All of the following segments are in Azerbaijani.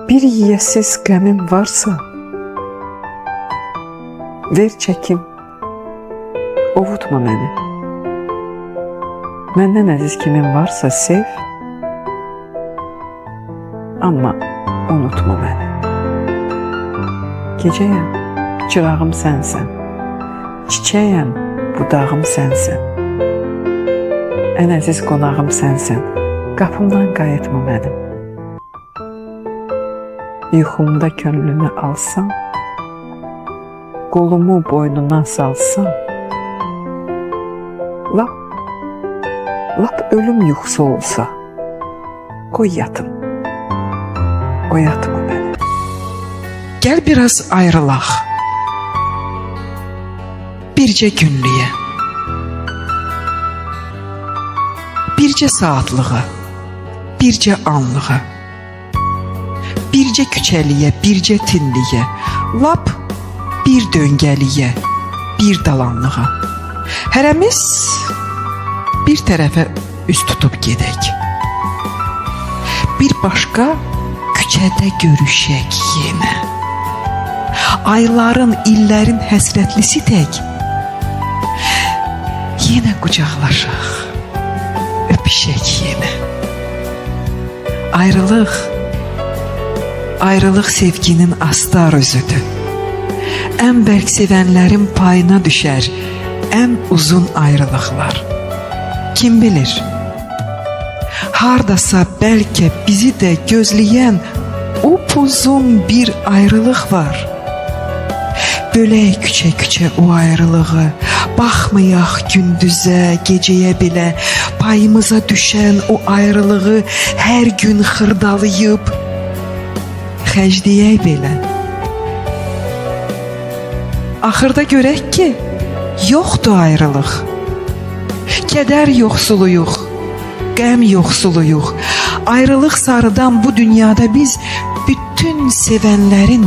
Bir yiyəsiz qəmim varsa, ver çəkim, ovutma məni. Məndən əziz kimin varsa sev, amma unutma məni. Gecəyəm, çırağım sənsən, çiçəyəm, budağım sənsən. Ən əziz qonağım sənsən, qapımdan qayıtma mənim. Yuxumda könlünü alsam, qolumu boynuna salsam, lap ölüm yuxusu olsa, qoy yatım, oyatma məni. Gəl biraz ayrılaq, bircə günlüyə, bircə saatlığa, bircə anlığa, bircə küçəliyə, bircə tinliyə, lap bir döngəliyə, bir dalanlığa. Hərəmiz bir tərəfə üst tutub gedək. Bir başqa küçədə görüşək yenə. Ayların, illərin həsrətlisi tək yenə qucaqlaşaq, öpüşək yenə. Ayrılıq sevginin astar özüdür. Ən bərk sevənlərin payına düşər ən uzun ayrılıqlar. Kim bilir, hardasa bəlkə bizi də gözləyən upuzun bir ayrılıq var. Bölək küçə-küçə o ayrılığı, baxmayaq gündüzə, gecəyə belə, payımıza düşən o ayrılığı hər gün xırdalayıb, xərcləyək belə. Axırda görək ki, yoxdur ayrılıq. Kədər yoxsuluyuq, qəm yoxsuluyuq. Ayrılıq sarıdan bu dünyada biz bütün sevənlərin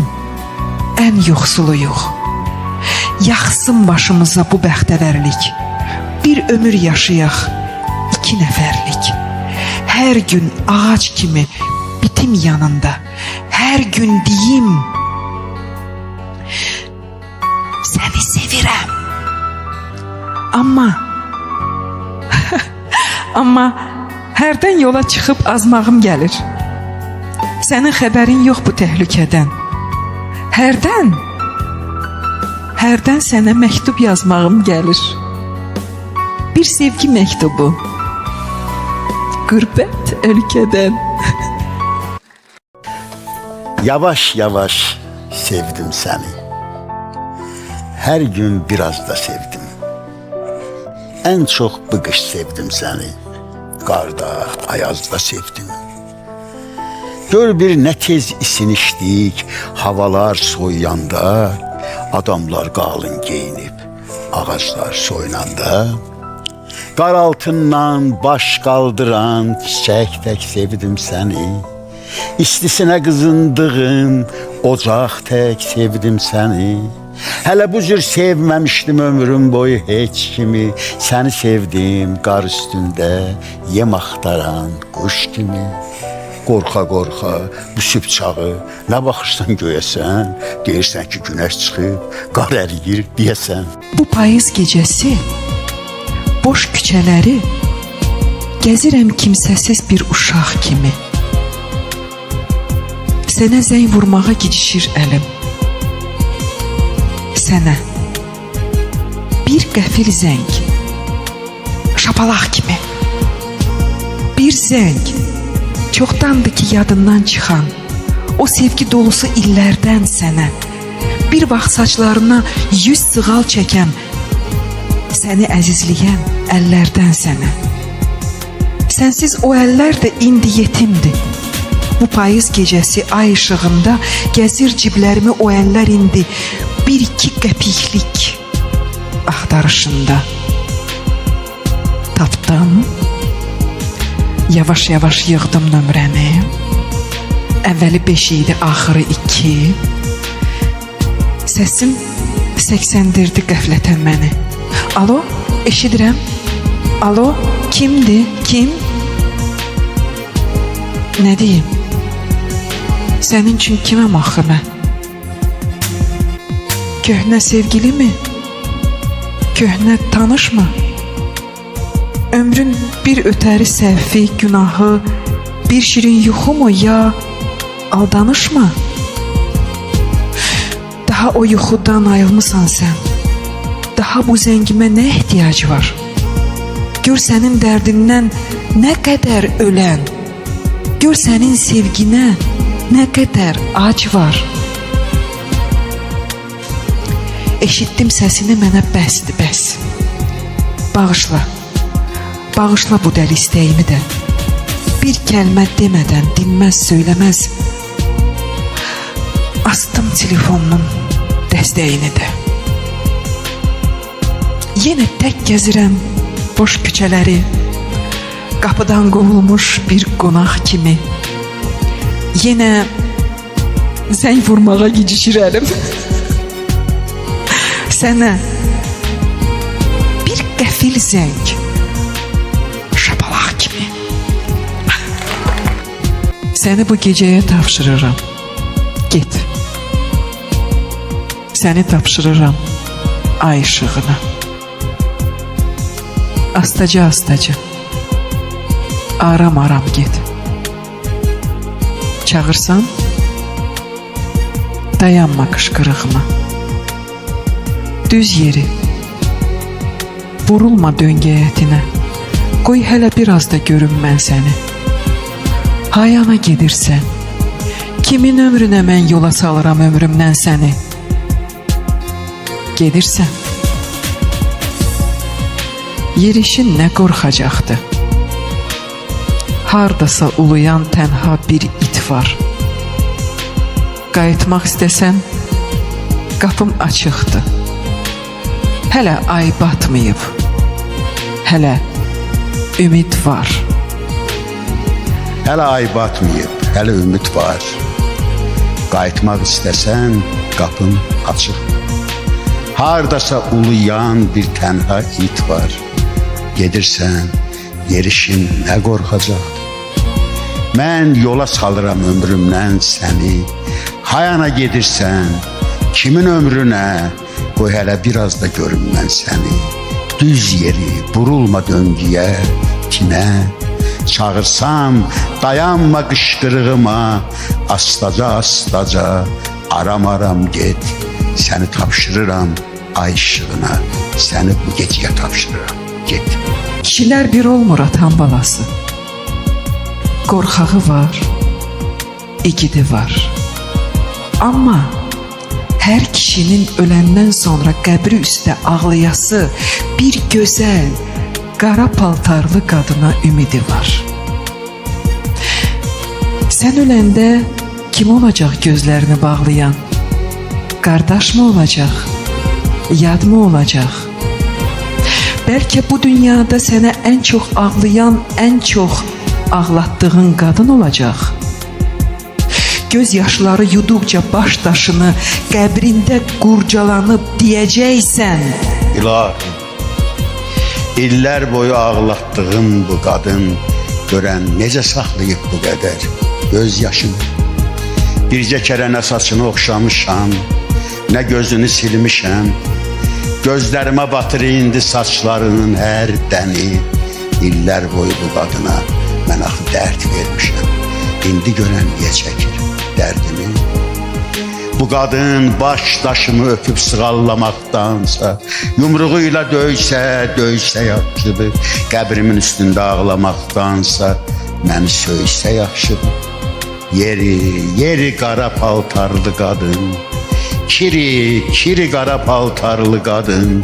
ən yoxsuluyuq. Yaxsın başımıza bu bəxtəvərlik. Bir ömür yaşayaq, 2 nəfərlik. Hər gün ağac kimi bitim yanında. Hər gün deyim, səni sevirəm. Amma hərdən yola çıxıb azmağım gəlir. Sənin xəbərin yox bu təhlükədən. Hərdən sənə məktub yazmağım gəlir. Bir sevgi məktubu. Qürbət ölkədən. Yavaş yavaş sevdim səni. Hər gün biraz da sevdim. Ən çox bu qış sevdim səni. Qarda, ayazda sevdim. Gör bir nə tez isinişdik, havalar soyuyanda, adamlar qalın geyinib, ağaclar soyunanda, qar altından baş qaldıran çiçək tək sevdim səni. İstisinə qızındığım ocaq tək sevdim səni. Hələ bu cür sevməmişdim ömrüm boyu heç kimi. Səni sevdim qar üstündə yem axtaran quş kimi. Qorxa-qorxa bu sübh çağı nə baxırsan göyəsən, deyirsən ki günəş çıxıb, qar əriyir deyəsən. Bu payız gecəsi boş küçələri gəzirəm kimsəsiz bir uşaq kimi. Sənə zəng vurmağa gecişir əlim. Sənə bir qəfil zəng, şapalaq kimi. Bir zəng, çoxdandır ki yadından çıxan, o sevgi dolusu illərdən sənə. Bir vaxt saçlarına 100 sığal çəkən, səni əzizləyən əllərdən sənə. Sənsiz o əllər də indi yetimdir. Bu payız gecəsi ay işığında gəzir ciblərimi o əllər indi 1-2 qəpiklik axtarışında. Tapdım, yavaş-yavaş yığdım nömrəni. Əvvəli 5 idi, axırı 2. Səsim səksəndirdi qəflətən məni. Alo, eşidirəm. Alo, kimdir, kim? Nə deyim? Sənin üçün kiməm axı mən? Köhnə sevgili mi? Köhnə tanış mı? Ömrün bir ötəri səhvi, günahı, bir şirin yuxu mu ya aldanış mı? Daha o yuxudan ayılmısan sən. Daha bu zəngimə nə ehtiyac var? Gör sənin dərdindən nə qədər ölən, gör sənin sevginə nə qədər ac var. Eşitdim səsini, mənə bəsdir, bəs. Bağışla, bağışla bu dəli istəyimi də. Bir kəlmə demədən, dinməz, söyləməz. Astım telefonunun dəstəyini də. Yenə tək gəzirəm boş küçələri, qapıdan qovulmuş bir qonaq kimi. Yenə zəng vurmağa gecişirəm. Sənə bir qəfil zəng, şapalaq kimi. Səni bu gecəyə tapşırıram. Get. Səni tapşırıram ay işığına. Astaca astaca, aram get. Çağırsan, dayanma qışqırığıma. Düz yeri, vurulma döngəyətinə. Qoy hələ biraz da görüm mən səni. Hayana gedirsən, kimin ömrünə mən yola salıram ömrümdən səni? Gedirsən, yerişin nə qorxacaqdı? Hardasa uluyan tənha bir it var. Qayıtmaq istəsən, qapım açıqdır. Hələ ay batmayıb, hələ ümid var. Hələ ay batmayıb, hələ ümid var. Qayıtmaq istəsən, qapın açıq. Hardasa uluyan bir tənha it var. Gedirsən, yerişin nə qorxacaq? Mən yola salıram ömrümdən səni. Hayana gedirsən, kimin ömrünə? Qoy hələ biraz da görüm mən səni. Düz yeri, vurulma döngüyə, kinə. Çağırsam, dayanma qışqırığıma. Astaca astaca, aram get. Səni tapşırıram ay işığına. Səni bu gecəyə tapşırıram, get. Kişilər bir olmur atan balası. Qorxağı var, igidi var. Amma hər kişinin öləndən sonra qəbri üstə ağlayası bir gözəl, qara paltarlı qadına ümidi var. Sən öləndə kim olacaq gözlərini bağlayan? Qardaş mı olacaq? Yad mı olacaq? Bəlkə bu dünyada sənə ən çox ağlayan, ən çox ağlatdığın qadın olacaq. Göz yaşları yuduqca baş daşını qəbrində qurcalanıb deyəcəksən. İlahi, illər boyu ağlatdığım bu qadın görən necə saxlayıb bu qədər göz yaşını. Bircə kərə nə saçını oxşamışam, nə gözünü silmişəm. Gözlərimə batır indi saçlarının hər dəni. İllər boyu bu qadına mən axı dərd vermişəm. İndi görən niyə çəkir dərdimi? Bu qadın baş daşımı öpüb sığallamaqdansa, yumruğuyla döysə yaxşıdır. Qəbrimin üstündə ağlamaqdansa, məni söysə yaxşıdır. Yeri qara paltarlı qadın, kiri qara paltarlı qadın.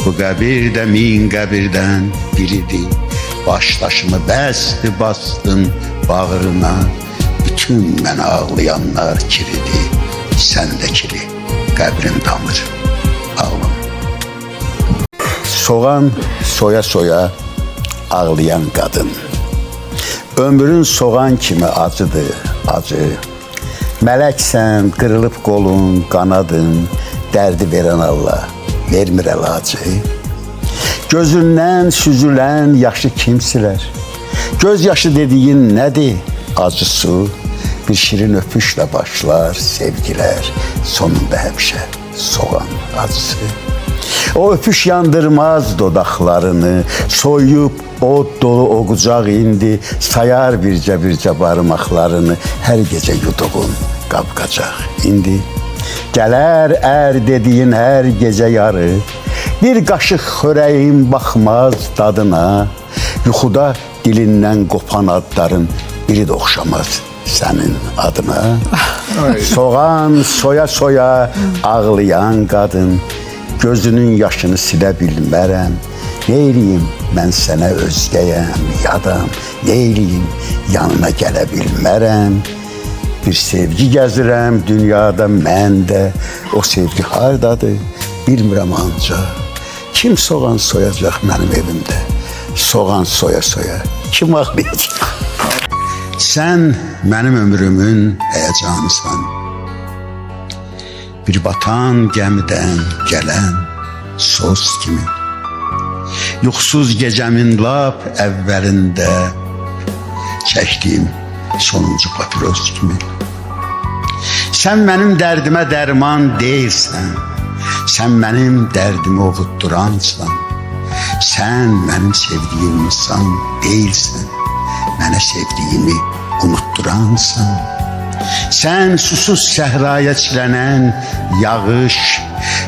Bu qəbir də min qəbirdən biridir. Baş daşımı bastın bağrına. Bütün mən ağlayanlar kiridir. Sən də kiri, qəbrin damır, ağlam. Soğan soya ağlayan qadın. Ömrün soğan kimi acıdır, acı. Mələksən, qırılıb qolun, qanadın. Dərdi verən Allah vermir əlacı. Gözündən süzülən yaşı kim silər? Göz yaşı dediyin nədir? Acı su. Bir şirin öpüşle başlar sevgiler, sonunda hemşe soğan acısı. O öpüş yandırmaz dodaklarını, soyup o dolu o kucak indi, sayar birce barmaklarını, her gece yuduğun kapkacak indi. Gələr er dediğin her gece yarı, bir kaşık xörəyin baxmaz dadına, yuxuda dilindən qopan adların biri de oxşamaz senin adına. Soğan soya soya ağlayan kadın, gözünün yaşını silə bilmərəm. Neyliyim mən sənə özgəyəm, yadam, neyliyim yanına gələ bilmərəm. Bir sevgi gəzirəm dünyada məndə, o sevgi hardadır bilmirəm ancaq. Kim soğan soyacaq mənim evimdə? Soğan soya soya kim ağlayacaq? Sən mənim ömrümün həyəcanısan. Bir batan gəmidən gələn söz kimi. Yuxusuz gecəmin lap əvvəlində çəkdiyim sonuncu papiros kimi. Sən mənim dərdimə dərman deyilsən. Sən mənim dərdimi ovutduransan. Sən mənim sevdiyim insan deyilsən. Mənə sevdiyimi unutduransan. Sən susuz səhraya çilənən yağış,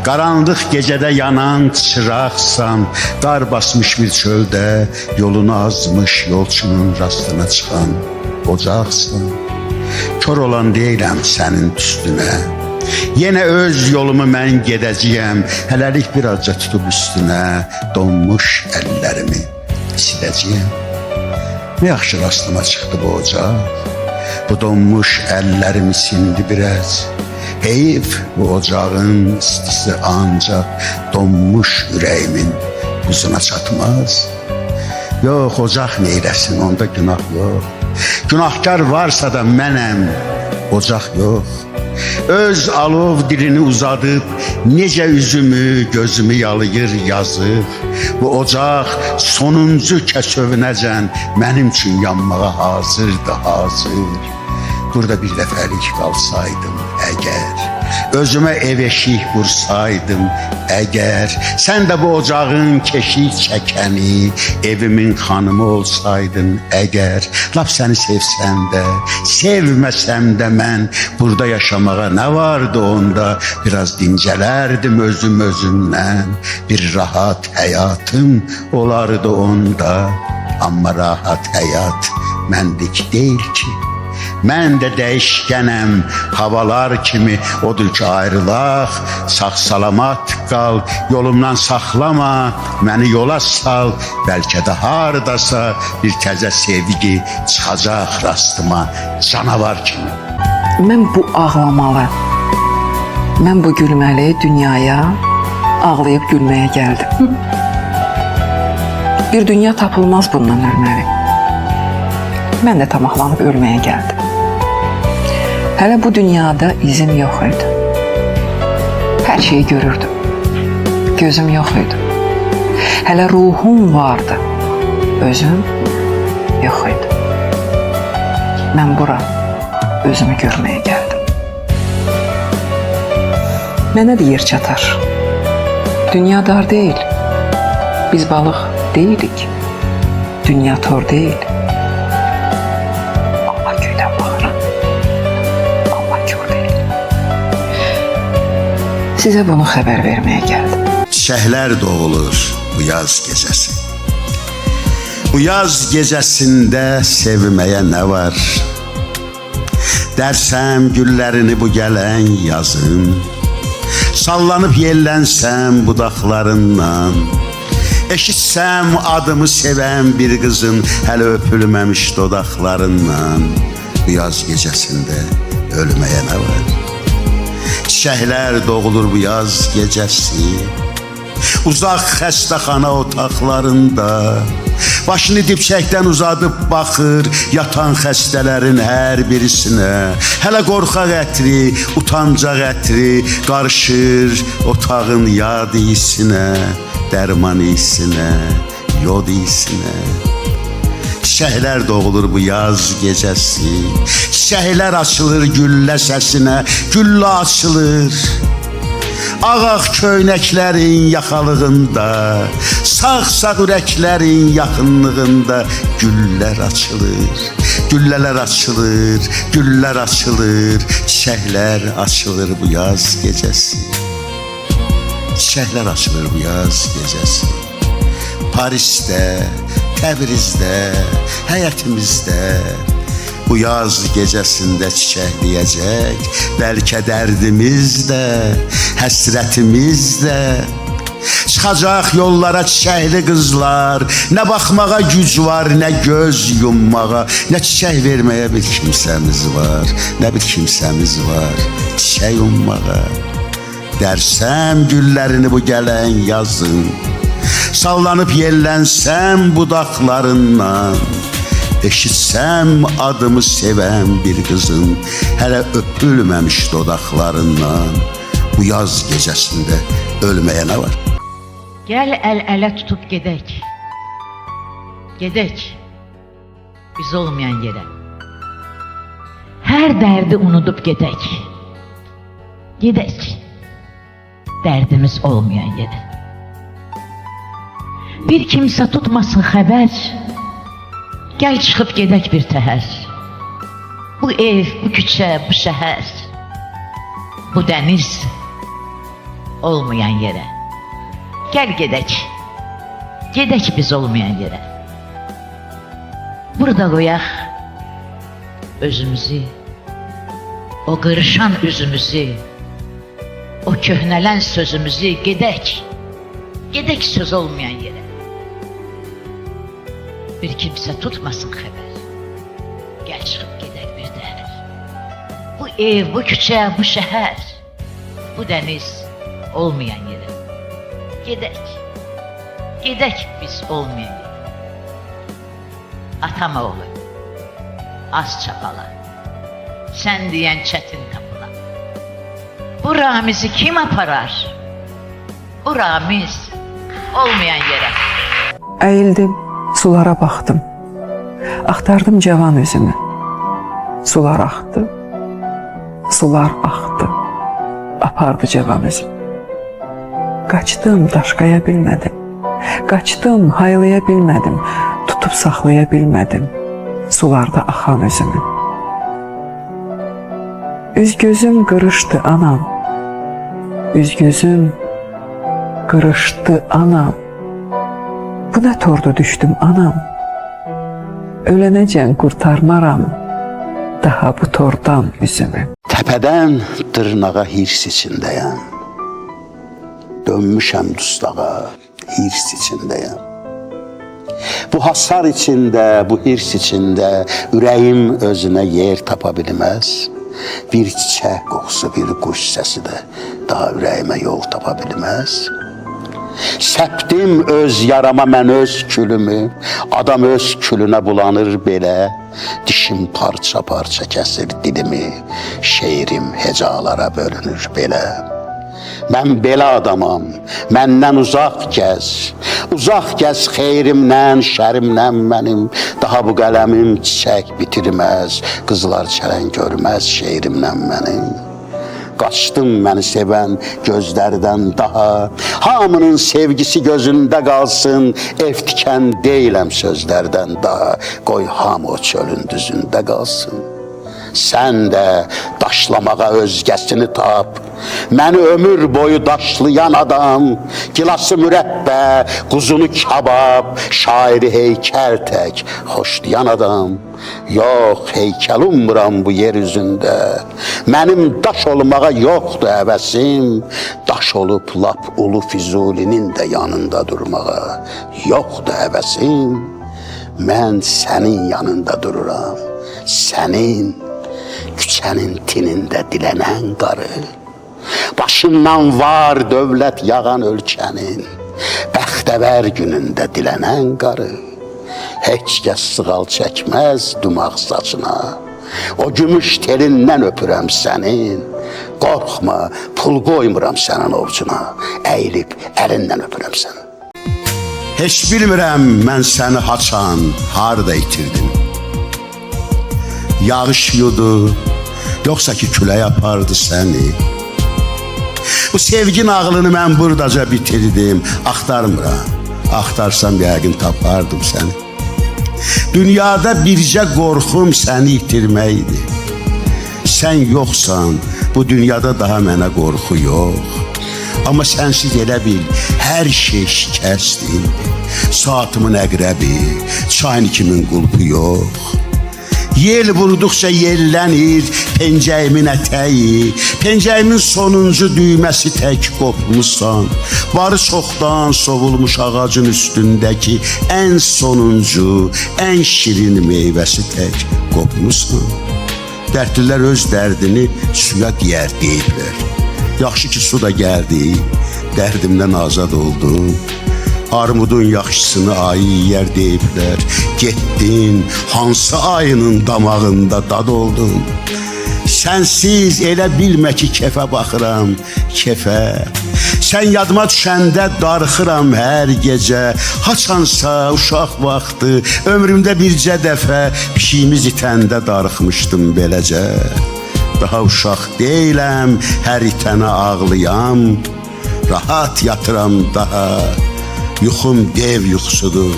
qaranlıq gecədə yanan çıraqsan, qar basmış bir çöldə yolunu azmış yolçunun rastına çıxan ocaqsan. Kör olan deyiləm sənin üstünə, yenə öz yolumu mən gedəcəyəm, hələlik bir azca tutub üstünə donmuş əllərimi siləcəyəm. Ne yaxşı rastıma çıxdı bu ocaq, bu donmuş əllərimi sindi biraz. Heyif bu ocağın istisi ancaq donmuş ürəyimin buzuna çatmaz. Yox, ocaq neyləsin, onda günah yox. Günahkar varsa da mənəm, ocaq yox. Öz alov dilini uzadıb, necə üzümü, gözümü yalayır yazıq. Bu ocaq sonuncu kəsövünəcən mənim üçün yanmağa hazırdır, hazır. Burada bir dəfəlik qalsaydım əgər, özümə ev eşik vursaydım əgər, sən də bu ocağın keşik çəkəni, evimin xanımı olsaydın əgər, lap səni sevsəm də, sevməsəm də mən burada yaşamağa nə vardı onda, biraz dincələrdim özüm özümdən, bir rahat həyatım olardı onda, amma rahat həyat məndik deyil ki. Mən də dəyişkənəm, havalar kimi, odur ki ayrılaq, sağ-salamat qal, yolumdan saxlama, məni yola sal, bəlkə də hardasa bir təzə sevgi çıxacaq rastıma, canavar kimi. Mən bu ağlamalı, mən bu gülməli dünyaya ağlayıb gülməyə gəldim. Bir dünya tapılmaz bundan ölməli. Mən də tamahlanıb ölməyə gəldim. Hələ bu dünyada izim yox idi. Hər şeyi görürdüm. Gözüm yox idi. Hələ ruhum vardı. Özüm yox idi. Mən bura özümü görməyə gəldim. Mənə də yer çatar. Dünya dar deyil. Biz balıq deyilik. Dünya tor deyil. Size bunu xəbər verməyə gəldim. Çiçəklər doğulur bu yaz gecəsi. Bu yaz gecəsində sevməyə nə var? Dərsəm güllərini bu gələn yazın, sallanıb yellənsəm budaqlarından, eşitsəm adımı sevən bir qızın hələ öpülməmiş dodaqlarından, bu yaz gecəsində ölməyə nə var? Çiçəklər doğulur bu yaz gecəsi, uzaq xəstəxana otaqlarında, başını dipçəkdən uzadıb baxır yatan xəstələrin hər birisinə. Hələ qorxaq ətri, utancaq ətri qarışır otağın yad isinə, dərman isinə, yod isinə. Çiçəklər doğulur bu yaz gecəsi. Çiçəklər açılır güllə səsinə, güllə açılır. Ağaq köynəklərin yaxalığında, sağ-sağ ürəklərin yaxınlığında güllər açılır. Güllələr açılır, güllər açılır, çiçəklər açılır bu yaz gecəsi. Çiçəklər açılır bu yaz gecəsi. Parisdə, Təbrizdə, həyətimizdə bu yaz gecəsində çiçəkləyəcək. Bəlkə dərdimiz də, həsrətimiz də. Çıxacaq yollara çiçəkli qızlar. Nə baxmağa güc var, nə göz yummağa, nə çiçək verməyə bir kimsəmiz var, nə bir kimsəmiz var çiçək ummağa. Dərsəm güllərini bu gələn yazın, sallanıb yellənsəm budaqlarından, eşitsəm adımı sevən bir qızın hələ öpülməmiş dodaqlarından, bu yaz gecəsində ölməyə nə var? Gəl əl-ələ tutub gedək. Gedək biz olmayan yerə. Hər dərdi unudub gedək. Gedək dərdimiz olmayan yerə. Bir kimsə tutmasın xəbər. Gəl çıxıb gedək bir təhər. Bu ev, bu küçə, bu şəhər, bu dəniz olmayan yerə. Gəl gedək. Gedək biz olmayan yerə. Burada qoyaq özümüzü, o qırışan üzümüzü, o köhnələn sözümüzü. Gedək. Gedək söz olmayan yerə. Bir kimsə tutmasın xəbər. Gəl çıxıb gedək bir təhər. Bu ev, bu küçə, bu şəhər, bu dəniz olmayan yerə. Gedək. Gedək biz olmayan yerə. Atam oğlu, az çapala, sən deyən çətin tapıla. Bu Ramiz'i kim aparar? Bu Ramiz olmayan yerə. Əyildim, sulara baxdım. Axtardım cavan üzümü. Sular axdı, sular axdı. Apardı cavan üzümü. Qaçdım, daşqaya bilmədim. Qaçdım, haylaya bilmədim. Tutub saxlaya bilmədim sularda axan üzümü. Üz-gözüm qırışdı anam. Üz-gözüm qırışdı anam. Bu nə tordu düşdüm anam. Ölənəcən qurtarmaram daha bu tordan üzümü. Təpədən dırnağa hirs içindəyəm. Dönmüşəm dustağa, hirs içindəyəm. Bu hasar içində, bu hirs içində ürəyim özünə yer tapa bilməz. Bir çiçək qoxusu, bir quş səsi də daha ürəyimə yol tapa bilməz. Səpdim öz yarama mən öz külümü, adam öz külünə bulanır belə. Dişim parça-parça kəsir dilimi, şeirim hecalara bölünür belə. Mən belə adamam, məndən uzaq gəz. Uzaq gəz xeyrimdən, şərimdən mənim. Daha bu qələmim çiçək bitirməz, qızlar çələn görməz şeirimdən mənim. Qaçdım məni sevən gözlərdən daha. Hamının sevgisi gözündə qalsın, ev tikən deyiləm sözlərdən daha. Qoy hamı o çölün düzündə qalsın. Sən də daşlamağa özgəsini tap. Məni ömür boyu daşlayan adam, gilası mürəbbə, quzunu kabab, şairi heykəl tək xoşlayan adam. Yox, heykəl ummuram bu yer üzündə. Mənim daş olmağa yoxdur həvəsim. Daş olub lap Ulu Füzulinin də yanında durmağa yoxdur həvəsim. Mən sənin yanında dururam, sənin küçənin tinində dilənən qarı. Başından var dövlət yağan ölkənin, bəxtəvər günündə dilənən qarı. Heç kəs sığal çəkməz dumaq saçına, o gümüş telindən öpürəm sənin. Qorxma, pul qoymuram sənin ovcuna, əyilib əlindən öpürəm səni. Heç bilmirəm mən səni haçan, harda itirdim. Yağış yudu, yoxsa ki külək apardı səni. Bu sevgi nağlını mən buradaca bitirdim. Axtarmıram, axtarsam yəqin tapardım səni. Dünyada bircə qorxum səni itirməkdir. Sən yoxsan, bu dünyada daha mənə qorxu yox. Amma sənsiz elə bil, hər şey şikəstir. Saatımın əqrəbi, çaynikimin qulpu yox. Yel vurduqca yellənir pencəyimin ətəyi, pencəyimin sonuncu düyməsi tək qopmusan. Barı çoxdan sovulmuş ağacın üstündəki ən sonuncu, ən şirin meyvəsi tək qopmusan. Dərdlilər öz dərdini suya deyər deyiblər. Yaxşı ki su da gəldi, dərdimdən azad oldum. Armudun yaxşısını ayı yiyər deyiblər. Getdin, hansı ayının damağında dad oldun. Sənsiz elə bilmə ki kefə baxıram, kefə. Sən yadıma düşəndə darıxıram hər gecə. Haçansa uşaq vaxtı, ömrümdə bircə dəfə pişiyimiz itəndə darıxmışdım beləcə. Daha uşaq deyiləm, hər itənə ağlayam. Rahat yatıram daha, yuxum dev yuxusudur.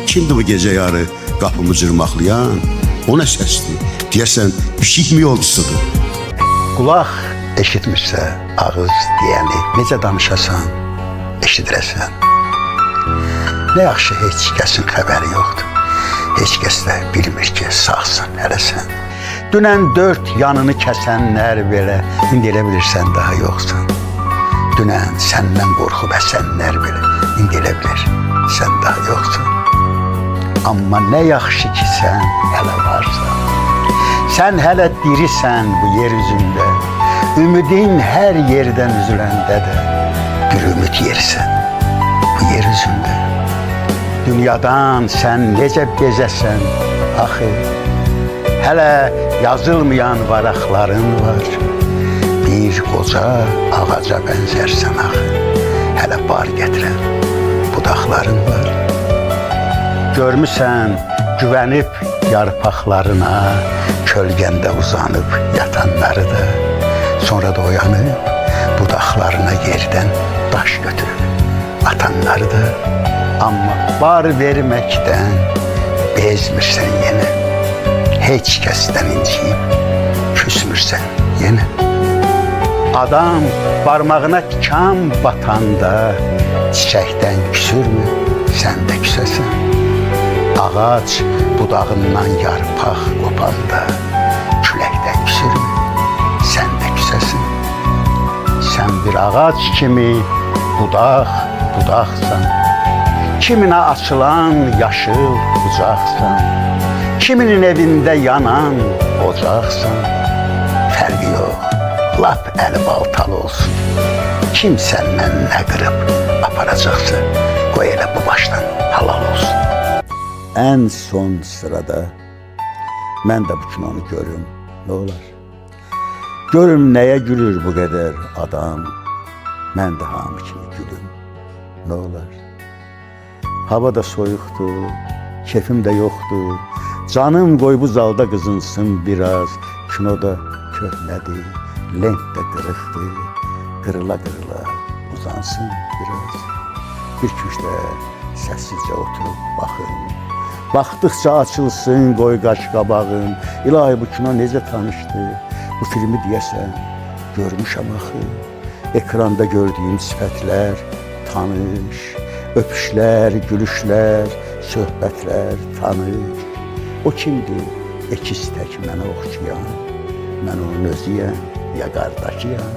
Kimdir bu gecə yarı qapımı cırmaqlayan? O nə səsdir? Deyəsən pişik mi yolcusudur? Qulaq eşitmirsə ağız deyəni necə danışasan, eşidirəsən. Nə yaxşı heç kəsin xəbəri yoxdur. Heç kəs də bilmir ki sağsan hələsən. Dünən 4 yanını kəsənlər belə, indi elə bilirsən daha yoxsan. Dünən səndən qorxub əsənlər belə, indi elə bilir sən daha yoxsan. Amma nə yaxşı ki sən hələ varsan. Sən hələ dirisən bu yer üzündə. Ümidin hər yerdən üzüləndə də bir ümid yersən bu yer üzündə. Dünyadan sən necə bezəsən axı. Hələ yazılmayan varaqların var. Bir qoca ağaca bənzərsən axı. Hələ bar gətirən budaqların var. Görmüsən güvənib yarpaqlarına, kölgəndə uzanıb yatanları da. Sonra da oyanıb budaqlarına yerdən daş götürüb atanları da. Amma bar verməkdən bezmirsən yenə. Heç kəsdən inciyib küsmürsən yenə. Adam barmağına tikan batanda çiçəkdən küsürmü, sən də küsəsən. Ağac budağından yarpaq qopanda küləkdən küsürmü, sən də küsəsən. Sən bir ağac kimi budaqsan. Kiminə açılan yaşıl bucaqsan. Kiminin evində yanan ocaqsan. Fərqi yox, lap əli baltalı olsun. Kim səndən nə qırıb aparacaqsa, qoy elə bu başdan halal olsun. Ən son sırada mən də bu kinonu görüm, nə olar? Görüm nəyə gülür bu qədər adam, mən də hamı kimi gülüm, nə olar? Hava da soyuqdur, kefim də yoxdur. Canım qoy bu zalda qızınsın biraz. Kino da köhnədir, lent də qırıqdır. Qırıla-qırıla uzansın biraz. Bir küçdə səssizcə oturub baxın. Baxdıqca açılsın qoy qaş qabağın. İlahi bu kino necə tanışdı? Bu filmi deyəsən görmüşəm axı. Ekranda gördüyüm sifətlər tanış. Öpüşlər, gülüşlər, söhbətlər tanış. O kimdir? Əkiz tək mənə oxşayan. Mən onun özüyəm, ya qardaşıyam.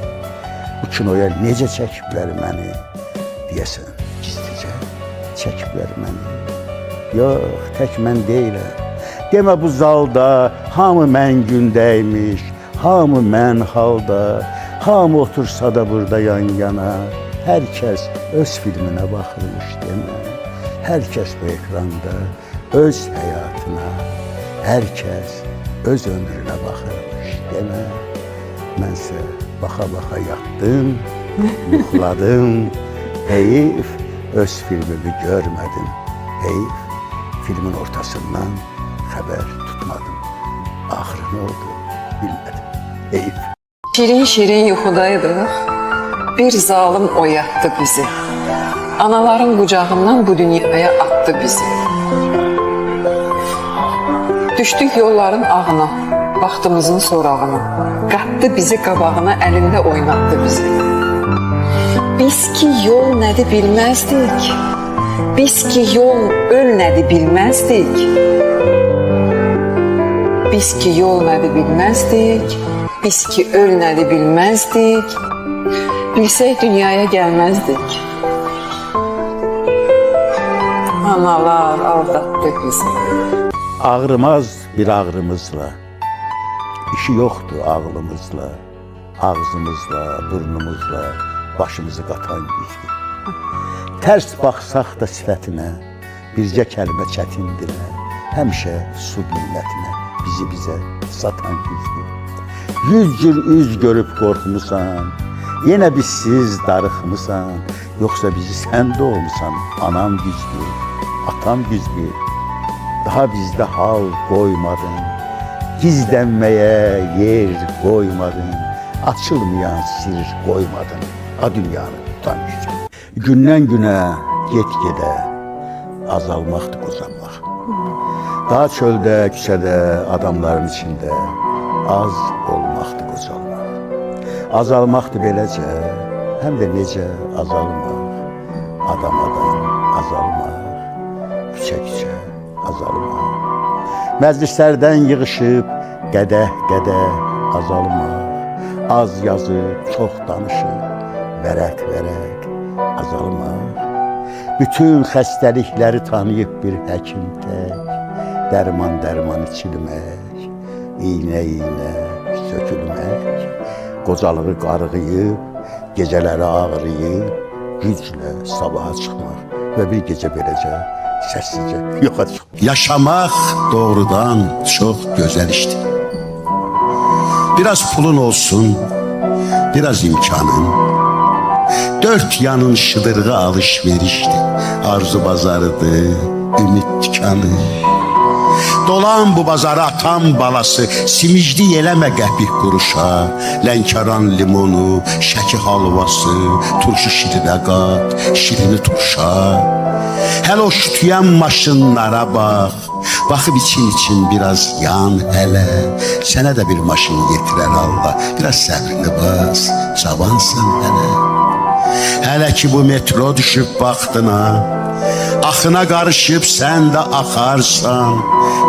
Bu kinoya necə çəkiblər məni? Deyəsən, gizlicə çəkiblər məni. Yox, tək mən deyiləm. Demə bu zalda hamı mən gündəymiş, hamı mən halda, hamı otursa da burada yan yana. Hər kəs öz filminə baxırmış demə. Hər kəs bu ekranda öz həyatına, hər kəs öz ömrünə baxırmış demə. Mənsə baxa-baxa yatdım, yuxladım, heyif öz filmimi görmedim. Heyif, filmin ortasından haber tutmadım. Ahırı ne oldu bilmedim. Heyif. Şirin şirin yuxudaydıq. Bir zalim oyatdı bizi. Anaların qucağından bu dünyaya attı bizi. Düşdük yolların ağına, vaxtımızın sorağına. Qatdı bizi qabağına, əlində oynatdı bizi. Biz ki yol nədir bilməzdik. Biz ki yol öl nədir bilməzdik. Biz ki yol nədir bilməzdik. Biz ki öl nədir bilməzdik. Bilsək dünyaya gəlməzdik. Analar aldatdı bizi. Ağrımaz bir ağrımızla, işi yoktu ağlımızla, ağzımızla, burnumuzla başımızı qatan güclü. Ters baxsaq da sifətinə, bircə kəlmə çətindirə, həmişə su qiymətinə bizi bizə satan güclü. 100 cür üz görüb qorxmusan, yenə bizsiz darıxmısan, yoxsa bizi sən doğmusan, anam güclü, atam güclü. Daha bizdə hal qoymadın, gizlənməyə yer qoymadın, açılmayan sir qoymadın, a dünyanı tutan gücü. Gündən günə, get-gedə azalmaqdır qozanmaq. Daha çöldə, küçədə, adamların içində az olmaqdır qocalmaq. Azalmaqdır beləcə, həm də necə azalmaq, adam-adam azalmaq, küçə-küçə azalmaq. Məclislərdən yığışıb qədəh-qədəh azalmaq. Az yazıb, çox danışıb, vərəq-vərəq azalmaq. Bütün xəstəlikləri tanıyıb bir həkim tək, dərman-dərman içilmək, iynə-iynə sökülmək, qocalığı qarğıyıb, gecələri ağrıyıb, güclə sabaha çıxmaq və bir gecə beləcə səssizcə yoxa çıxmaq. Yaşamaq doğrudan çox gözəl işdir. Biraz pulun olsun, biraz imkanın, dört yanın şıdırğı alışverişti, arzu bazarıdır, ümit dükkanı. Dolan bu bazara atan balası, simicli yeləmə qəpik quruşa, Lənkəran limonu, şəki halvası, turşu şirinə qat, şirini turşa. Hələ o şütüyən maşınlara bax, baxıb için biraz yan hələ, sənə də bir maşın yetirər Allah, biraz səbrini bas, cavansan hələ. Hələ ki bu metro düşüb vaxtına, axına qarışıb sən də axarsan,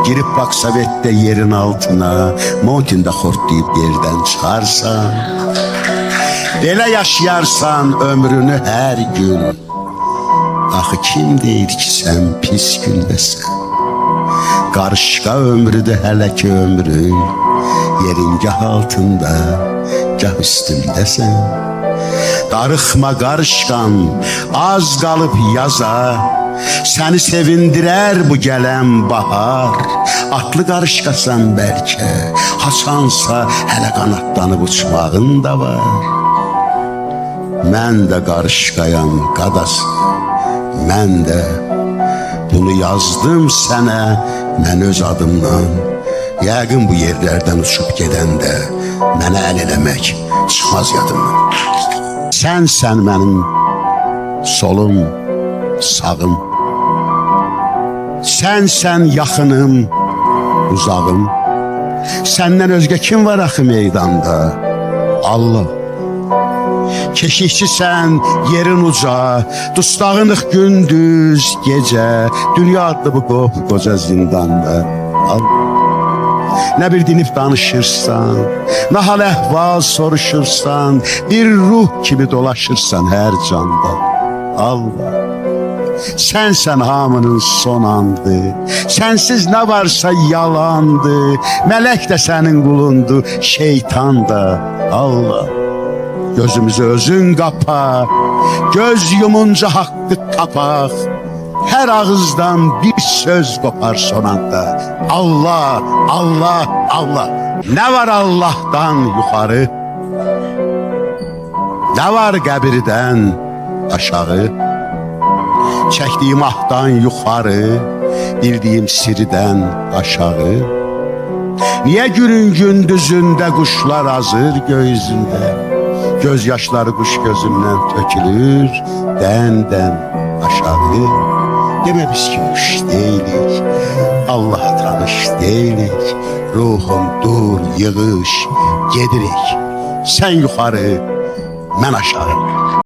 girib bax Sovetdə yerin altına, Montində xortlayıb yerdən çıxarsan. Belə yaşayarsan ömrünü hər gün, axı kim deyir ki sən pis gündəsən? Qarışqa ömrüdür hələ ki ömrün, yerin gah altında, gah üstündəsən. Darıxma qarışqan, az qalıb yaza, səni sevindirər bu gələn bahar. Atlı qarışqasan bəlkə, haçansa hələ qanatlanıb uçmağın da var. Mən də qarışqayam qadası, mən də bunu yazdım sənə, mən öz adımdan. Yəqin bu yerlərdən uçub gedəndə mənə əl eləmək çıxmaz yadımdan. Sənsən mənim solum, sağım. Sənsən yaxınım, uzağım. Səndən özgə kim var axı meydanda? Allah. Keşikçisən yerin uca, dustağınıq gündüz, gecə, dünya adlı bu qoca zindanda. Allah. Nə bir dinib danışırsan, nə hal əhval soruşursan, bir ruh kimi dolaşırsan hər canda. Allah. Sənsən hamının son andı, sənsiz nə varsa yalandı, mələk də sənin qulundu, şeytan da. Allah. Gözümüzü özün qapa, göz yumunca haqqı tapaq, hər ağızdan bir söz qopar son anda. Allah, Allah, Allah. Nə var Allahdan yuxarı? Nə var qəbirdən aşağı? çəkdiyim ahdan yuxarı, bildiyim sirdən aşağı. Niyə günün gündüzündə quşlar azır göğüzündə, göz yaşları quş gözündən tökülür dən-dən aşağı. Demə biz ki kuş deyilik, Allah tanış deyilik, ruhum dur, yığış, gedirik. Sən yuxarı, mən aşağı.